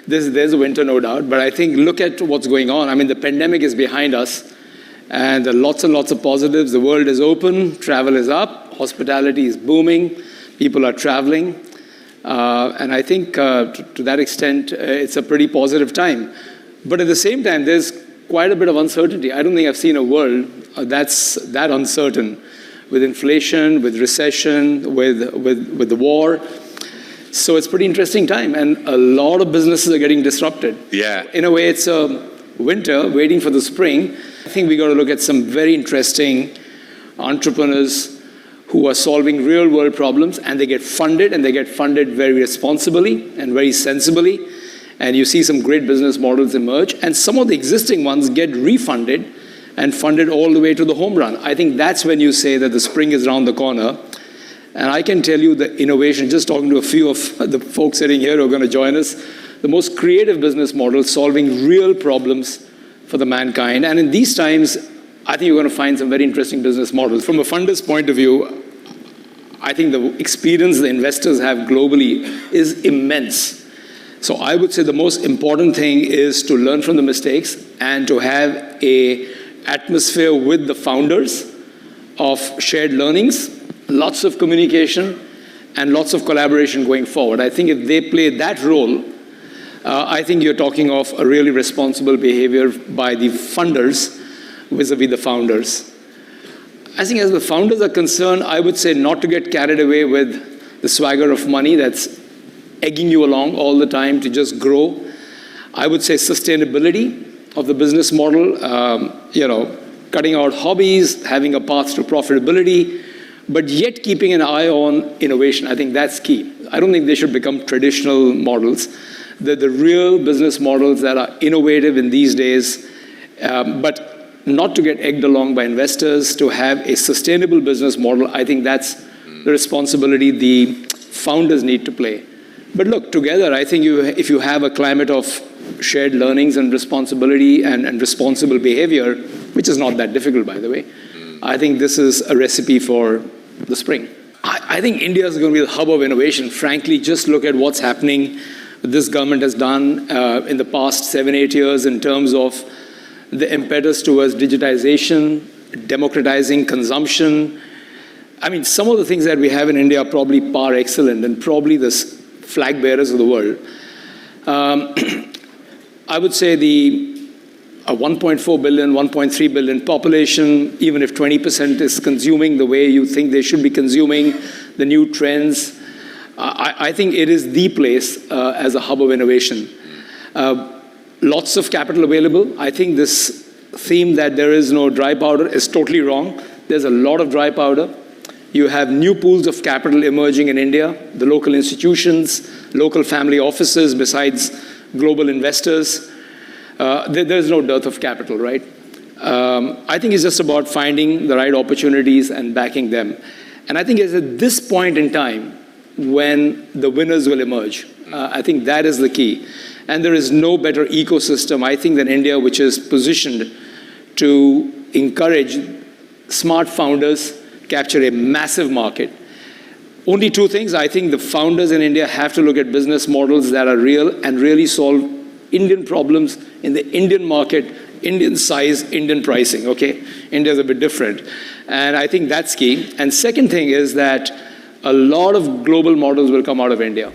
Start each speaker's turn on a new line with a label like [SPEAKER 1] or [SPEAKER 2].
[SPEAKER 1] there's a winter, no doubt. But I think look at what's going on. I mean, the pandemic is behind us, and there are lots and lots of positives. The world is open, travel is up, hospitality is booming, people are traveling. And I think to that extent, it's a pretty positive time. But at the same time, there's quite a bit of uncertainty. I don't think I've seen a world that's that uncertain, with inflation, with recession, with the war. So it's a pretty interesting time, and a lot of businesses are getting disrupted.
[SPEAKER 2] Yeah.
[SPEAKER 1] In a way, it's a winter waiting for the spring. I think we got to look at some very interesting entrepreneurs who are solving real-world problems, and they get funded very responsibly and very sensibly. And you see some great business models emerge, and some of the existing ones get refunded and funded all the way to the home run. I think that's when you say that the spring is around the corner. And I can tell you the innovation, just talking to a few of the folks sitting here who are going to join us, the most creative business models solving real problems for the mankind. And in these times, I think you're going to find some very interesting business models. From a funder's point of view, I think the experience the investors have globally is immense. So I would say the most important thing is to learn from the mistakes and to have an atmosphere with the founders of shared learnings, lots of communication, and lots of collaboration going forward. I think if they play that role, I think you're talking of a really responsible behavior by the funders vis-a-vis the founders. I think as the founders are concerned, I would say not to get carried away with the swagger of money that's egging you along all the time to just grow. I would say sustainability of the business model, cutting out hobbies, having a path to profitability, but yet keeping an eye on innovation. I think that's key. I don't think they should become traditional models. They're the real business models that are innovative in these days, but not to get egged along by investors, to have a sustainable business model. I think that's the responsibility the founders need to play. But look, together, I think if you have a climate of shared learnings and responsibility and responsible behavior, which is not that difficult, by the way, I think this is a recipe for the spring. I think India is going to be the hub of innovation. Frankly, just look at what's happening, this government has done in the past 7-8 years in terms of the impetus towards digitization, democratizing consumption. I mean, some of the things that we have in India are probably par excellent and probably the flag bearers of the world. I would say the 1.4 billion, 1.3 billion population, even if 20% is consuming the way you think they should be consuming, the new trends, I think it is the place as a hub of innovation. Lots of capital available. I think this theme that there is no dry powder is totally wrong. There's a lot of dry powder. You have new pools of capital emerging in India, the local institutions, local family offices, besides global investors. There's no dearth of capital, right? I think it's just about finding the right opportunities and backing them. And I think it's at this point in time when the winners will emerge. I think that is the key. And there is no better ecosystem, I think, than India, which is positioned to encourage smart founders, capture a massive market. Only two things. I think the founders in India have to look at business models that are real and really solve Indian problems in the Indian market, Indian size, Indian pricing, okay? India's a bit different. And I think that's key. And second thing is that a lot of global models will come out of India.